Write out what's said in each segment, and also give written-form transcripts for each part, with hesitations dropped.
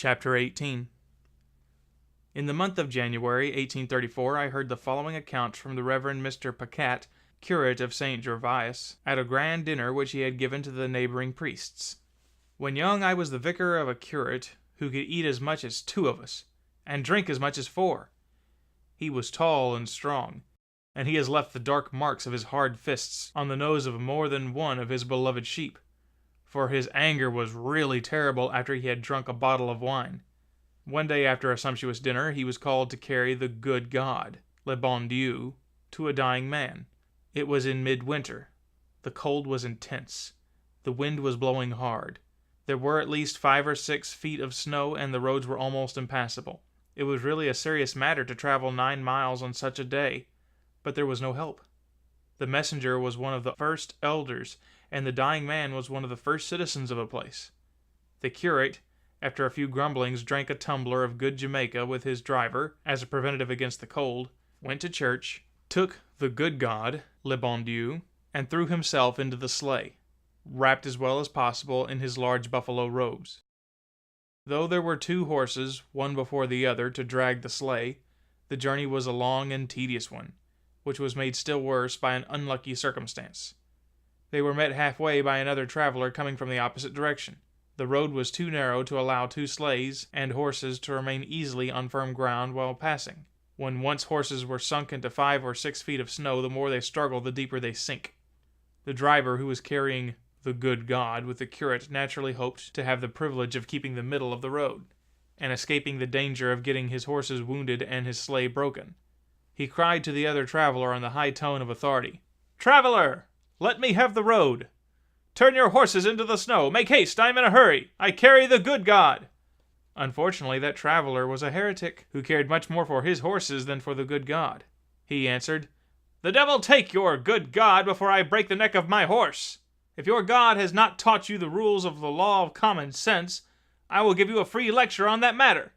Chapter 18. In the month of January, 1834, I heard the following account from the Reverend Mr. Pacat, curate of St. Gervais, at a grand dinner which he had given to the neighboring priests. When young, I was the vicar of a curate who could eat as much as 2 of us, and drink as much as 4. He was tall and strong, and he has left the dark marks of his hard fists on the nose of more than one of his beloved sheep, for his anger was really terrible after he had drunk a bottle of wine. One day after a sumptuous dinner, he was called to carry the good God, le bon Dieu, to a dying man. It was in midwinter. The cold was intense. The wind was blowing hard. There were at least 5 or 6 feet of snow, and the roads were almost impassable. It was really a serious matter to travel 9 miles on such a day, but there was no help. The messenger was one of the first elders, and the dying man was one of the first citizens of a place. The curate, after a few grumblings, drank a tumbler of good Jamaica with his driver, as a preventive against the cold, went to church, took the good God, le bon Dieu, and threw himself into the sleigh, wrapped as well as possible in his large buffalo robes. Though there were 2 horses, one before the other, to drag the sleigh, the journey was a long and tedious one, which was made still worse by an unlucky circumstance. They were met halfway by another traveler coming from the opposite direction. The road was too narrow to allow 2 sleighs and horses to remain easily on firm ground while passing. When once horses were sunk into 5 or 6 feet of snow, the more they struggle, the deeper they sink. The driver, who was carrying the good God with the curate, naturally hoped to have the privilege of keeping the middle of the road, and escaping the danger of getting his horses wounded and his sleigh broken. He cried to the other traveler in the high tone of authority, "Traveler, let me have the road. Turn your horses into the snow. Make haste, I am in a hurry. I carry the good God." Unfortunately, that traveler was a heretic, who cared much more for his horses than for the good God. He answered, "The devil take your good God before I break the neck of my horse. If your God has not taught you the rules of the law of common sense, I will give you a free lecture on that matter."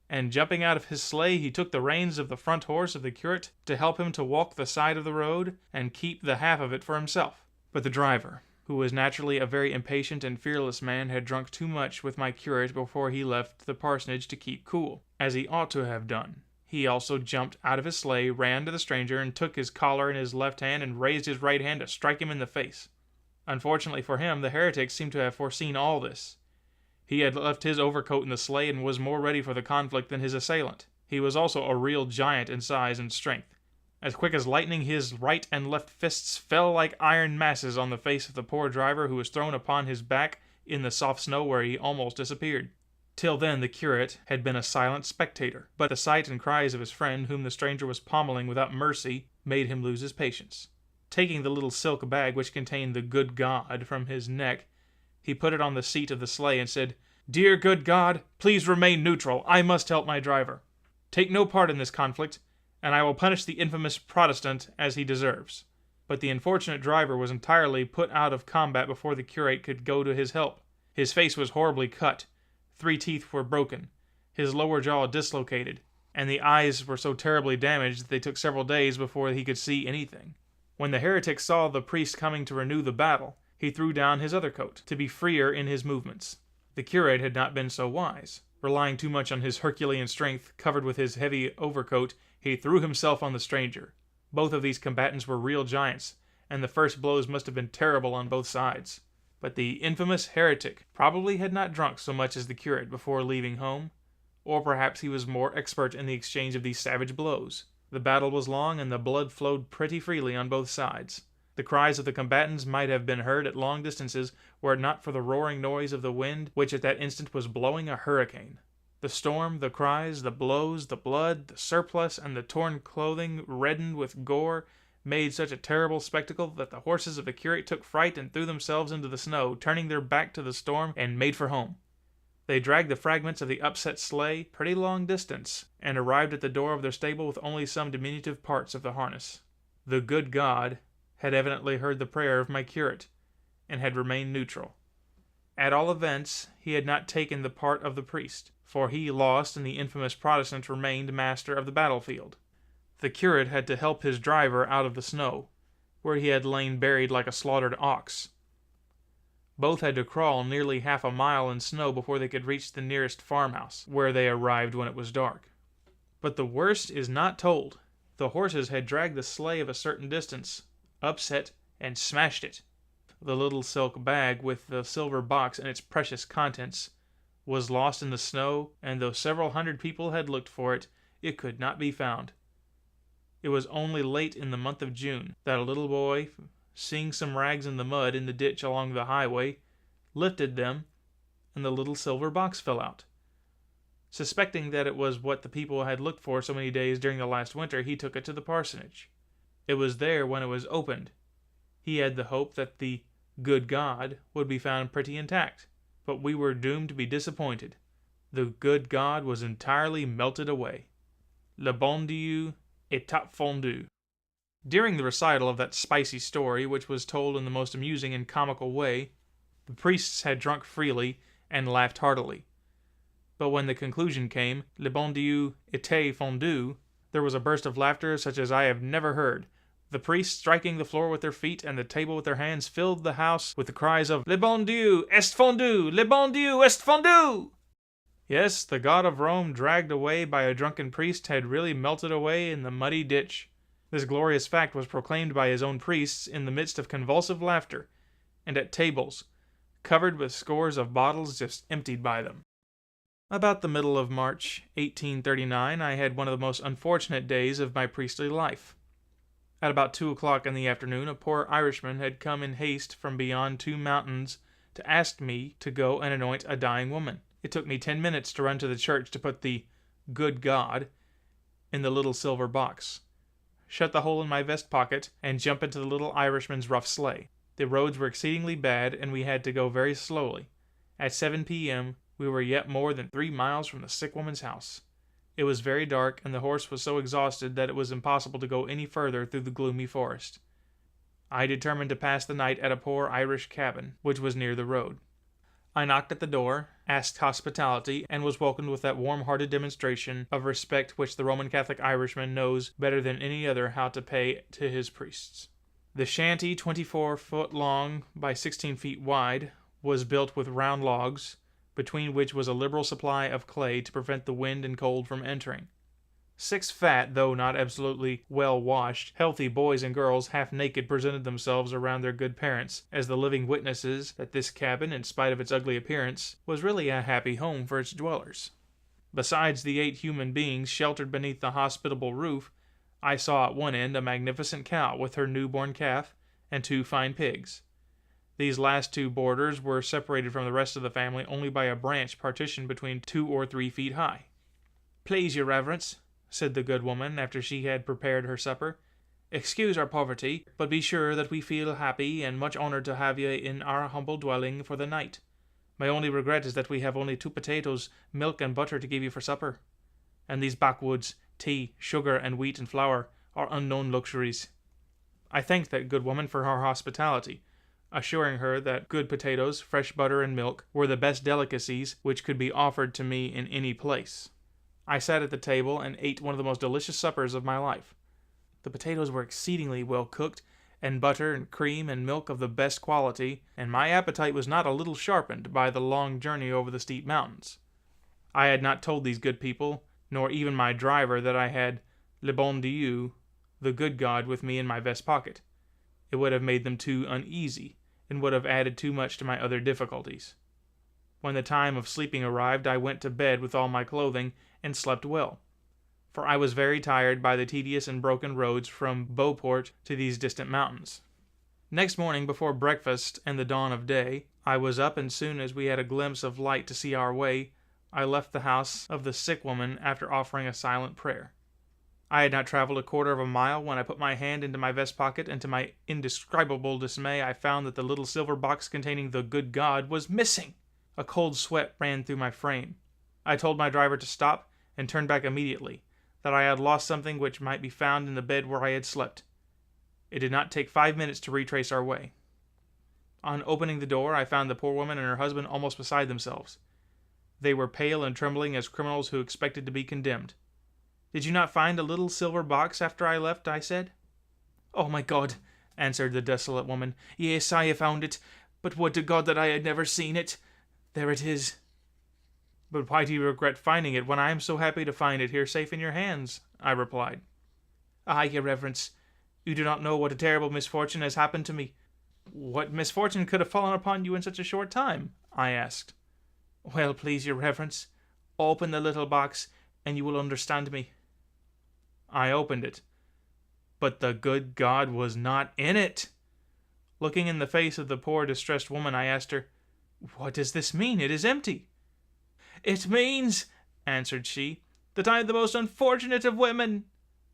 And jumping out of his sleigh, he took the reins of the front horse of the curate to help him to walk the side of the road and keep the half of it for himself. But the driver, who was naturally a very impatient and fearless man, had drunk too much with my curate before he left the parsonage to keep cool, as he ought to have done. He also jumped out of his sleigh, ran to the stranger, and took his collar in his left hand and raised his right hand to strike him in the face. Unfortunately for him, the heretic seemed to have foreseen all this. He had left his overcoat in the sleigh and was more ready for the conflict than his assailant. He was also a real giant in size and strength. As quick as lightning, his right and left fists fell like iron masses on the face of the poor driver, who was thrown upon his back in the soft snow, where he almost disappeared. Till then the curate had been a silent spectator, but the sight and cries of his friend, whom the stranger was pommeling without mercy, made him lose his patience. Taking the little silk bag which contained the good God from his neck, he put it on the seat of the sleigh and said, "Dear good God, please remain neutral. I must help my driver. Take no part in this conflict, and I will punish the infamous Protestant as he deserves." But the unfortunate driver was entirely put out of combat before the curate could go to his help. His face was horribly cut, 3 teeth were broken, his lower jaw dislocated, and the eyes were so terribly damaged that they took several days before he could see anything. When the heretic saw the priest coming to renew the battle, he threw down his other coat, to be freer in his movements. The curate had not been so wise. Relying too much on his Herculean strength, covered with his heavy overcoat, he threw himself on the stranger. Both of these combatants were real giants, and the first blows must have been terrible on both sides. But the infamous heretic probably had not drunk so much as the curate before leaving home, or perhaps he was more expert in the exchange of these savage blows. The battle was long, and the blood flowed pretty freely on both sides. The cries of the combatants might have been heard at long distances were it not for the roaring noise of the wind, which at that instant was blowing a hurricane. The storm, the cries, the blows, the blood, the surplice, and the torn clothing reddened with gore made such a terrible spectacle that the horses of the curate took fright and threw themselves into the snow, turning their back to the storm, and made for home. They dragged the fragments of the upset sleigh pretty long distance, and arrived at the door of their stable with only some diminutive parts of the harness. The good God had evidently heard the prayer of my curate, and had remained neutral. At all events, he had not taken the part of the priest, for he lost and the infamous Protestant remained master of the battlefield. The curate had to help his driver out of the snow, where he had lain buried like a slaughtered ox. Both had to crawl nearly half a mile in snow before they could reach the nearest farmhouse, where they arrived when it was dark. But the worst is not told. The horses had dragged the sleigh of a certain distance, upset, and smashed it. The little silk bag with the silver box and its precious contents was lost in the snow, and though several hundred people had looked for it, it could not be found. It was only late in the month of June that a little boy, seeing some rags in the mud in the ditch along the highway, lifted them, and the little silver box fell out. Suspecting that it was what the people had looked for so many days during the last winter, he took it to the parsonage. It was there when it was opened. He had the hope that the good God would be found pretty intact, but we were doomed to be disappointed. The good God was entirely melted away. Le bon Dieu était fondu. During the recital of that spicy story, which was told in the most amusing and comical way, the priests had drunk freely and laughed heartily. But when the conclusion came, Le bon Dieu était fondu, there was a burst of laughter such as I have never heard. The priests, striking the floor with their feet and the table with their hands, filled the house with the cries of Le bon Dieu est fondu! Le bon Dieu est fondu! Yes, the God of Rome, dragged away by a drunken priest, had really melted away in the muddy ditch. This glorious fact was proclaimed by his own priests in the midst of convulsive laughter, and at tables, covered with scores of bottles just emptied by them. About the middle of March, 1839, I had one of the most unfortunate days of my priestly life. At about 2 o'clock in the afternoon, a poor Irishman had come in haste from beyond 2 mountains to ask me to go and anoint a dying woman. It took me 10 minutes to run to the church to put the good God in the little silver box, shut the hole in my vest pocket, and jump into the little Irishman's rough sleigh. The roads were exceedingly bad, and we had to go very slowly. At 7 p.m., we were yet more than 3 miles from the sick woman's house. It was very dark, and the horse was so exhausted that it was impossible to go any further through the gloomy forest. I determined to pass the night at a poor Irish cabin, which was near the road. I knocked at the door, asked hospitality, and was welcomed with that warm-hearted demonstration of respect which the Roman Catholic Irishman knows better than any other how to pay to his priests. The shanty, 24 foot long by 16 feet wide, was built with round logs, between which was a liberal supply of clay to prevent the wind and cold from entering. 6 fat, though not absolutely well-washed, healthy boys and girls, half naked, presented themselves around their good parents, as the living witnesses that this cabin, in spite of its ugly appearance, was really a happy home for its dwellers. Besides the 8 human beings sheltered beneath the hospitable roof, I saw at one end a magnificent cow with her newborn calf, and 2 fine pigs. These last 2 boarders were separated from the rest of the family only by a branch partitioned between 2 or 3 feet high. "Please, your reverence," said the good woman, after she had prepared her supper, "excuse our poverty, but be sure that we feel happy and much honored to have you in our humble dwelling for the night. My only regret is that we have only 2 potatoes, milk and butter to give you for supper. And these backwoods, tea, sugar, and wheat and flour, are unknown luxuries." I thanked that good woman for her hospitality, assuring her that good potatoes, fresh butter, and milk were the best delicacies which could be offered to me in any place. I sat at the table and ate one of the most delicious suppers of my life. The potatoes were exceedingly well cooked, and butter and cream and milk of the best quality, and my appetite was not a little sharpened by the long journey over the steep mountains. I had not told these good people, nor even my driver, that I had Le bon Dieu, the good God, with me in my vest pocket. It would have made them too uneasy, and would have added too much to my other difficulties. When the time of sleeping arrived, I went to bed with all my clothing, and slept well, for I was very tired by the tedious and broken roads from Beauport to these distant mountains. Next morning, before breakfast and the dawn of day, I was up, and soon as we had a glimpse of light to see our way, I left the house of the sick woman after offering a silent prayer. I had not traveled a quarter of a mile when I put my hand into my vest pocket, and to my indescribable dismay I found that the little silver box containing the good God was missing. A cold sweat ran through my frame. I told my driver to stop, and turned back immediately, that I had lost something which might be found in the bed where I had slept. It did not take 5 minutes to retrace our way. On opening the door, I found the poor woman and her husband almost beside themselves. They were pale and trembling as criminals who expected to be condemned. "Did you not find a little silver box after I left?" I said. "Oh, my God," answered the desolate woman. "Yes, I have found it, But would to God that I had never seen it. There it is." "But why do you regret finding it when I am so happy to find it here safe in your hands?" I replied. "Ah, your reverence, you do not know what a terrible misfortune has happened to me." "What misfortune could have fallen upon you in such a short time?" I asked. "Well, please your reverence, open the little box, and you will understand me." I opened it, but the good God was not in it. Looking in the face of the poor distressed woman, I asked her, "What does this mean? It is empty." "It means," answered she, "that I am the most unfortunate of women.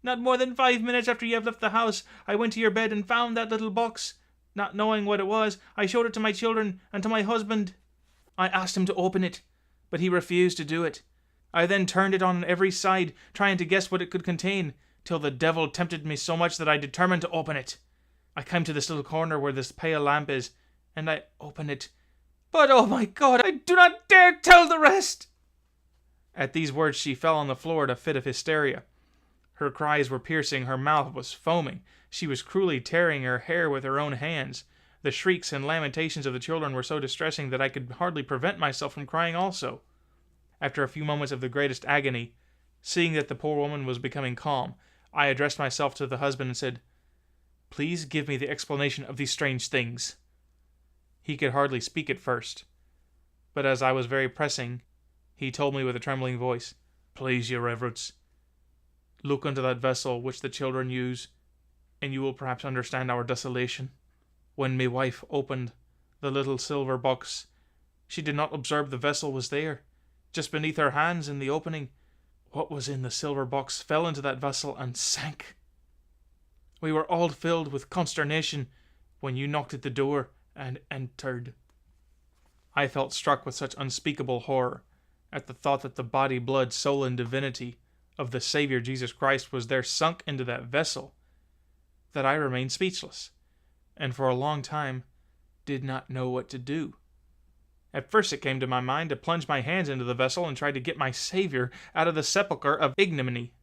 Not more than 5 minutes after you have left the house, I went to your bed and found that little box. Not knowing what it was, I showed it to my children and to my husband. I asked him to open it, but he refused to do it. I then turned it on every side, trying to guess what it could contain, till the devil tempted me so much that I determined to open it. I came to this little corner where this pale lamp is, and I opened it. But, oh my God, I do not dare tell the rest!" At these words she fell on the floor in a fit of hysteria. Her cries were piercing, her mouth was foaming, she was cruelly tearing her hair with her own hands. The shrieks and lamentations of the children were so distressing that I could hardly prevent myself from crying also. After a few moments of the greatest agony, seeing that the poor woman was becoming calm, I addressed myself to the husband and said, "Please give me the explanation of these strange things." He could hardly speak at first, but as I was very pressing, he told me with a trembling voice, "Please, your reverence, look into that vessel which the children use, and you will perhaps understand our desolation. When my wife opened the little silver box, she did not observe the vessel was there. Just beneath her hands in the opening, what was in the silver box fell into that vessel and sank. We were all filled with consternation when you knocked at the door and entered." I felt struck with such unspeakable horror at the thought that the body, blood, soul, and divinity of the Savior Jesus Christ was there sunk into that vessel, that I remained speechless, and for a long time did not know what to do. At first it came to my mind to plunge my hands into the vessel and try to get my Savior out of the sepulchre of ignominy,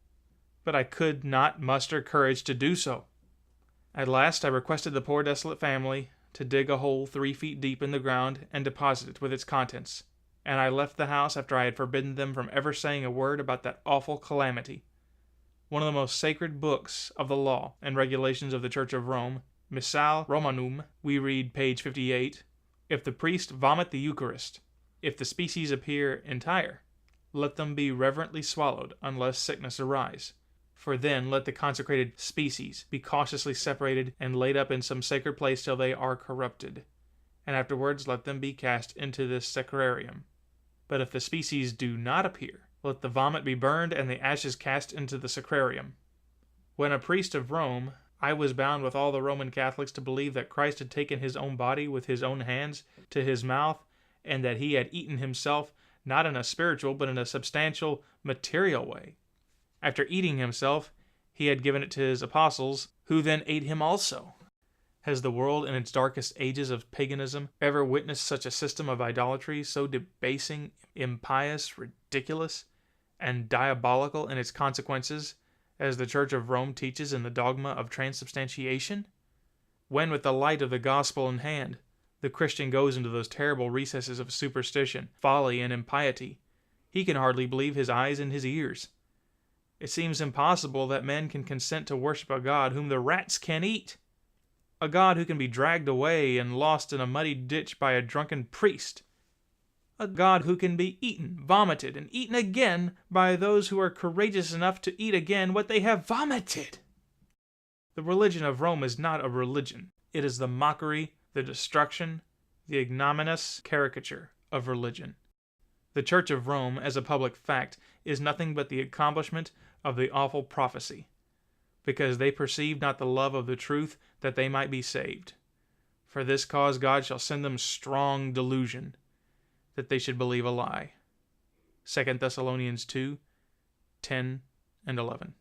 but I could not muster courage to do so. At last I requested the poor desolate family to dig a hole 3 feet deep in the ground and deposit it with its contents, and I left the house after I had forbidden them from ever saying a word about that awful calamity. One of the most sacred books of the law and regulations of the Church of Rome, Missale Romanum, we read page 58, "If the priest vomit the Eucharist, if the species appear entire, let them be reverently swallowed unless sickness arise. For then let the consecrated species be cautiously separated and laid up in some sacred place till they are corrupted, and afterwards let them be cast into this sacrarium. But if the species do not appear, let the vomit be burned and the ashes cast into the sacrarium." When a priest of Rome, I was bound with all the Roman Catholics to believe that Christ had taken his own body with his own hands to his mouth, and that he had eaten himself, not in a spiritual but in a substantial, material way. After eating himself, he had given it to his apostles, who then ate him also. Has the world in its darkest ages of paganism ever witnessed such a system of idolatry, so debasing, impious, ridiculous, and diabolical in its consequences, as the Church of Rome teaches in the dogma of transubstantiation? When, with the light of the gospel in hand, the Christian goes into those terrible recesses of superstition, folly, and impiety, he can hardly believe his eyes and his ears. It seems impossible that men can consent to worship a God whom the rats can eat, a God who can be dragged away and lost in a muddy ditch by a drunken priest, a God who can be eaten, vomited, and eaten again by those who are courageous enough to eat again what they have vomited. The religion of Rome is not a religion. It is the mockery, the destruction, the ignominious caricature of religion. The Church of Rome, as a public fact, is nothing but the accomplishment of the awful prophecy, because they perceived not the love of the truth that they might be saved. For this cause God shall send them strong delusion, that they should believe a lie. 2 Thessalonians 2:10 and 11.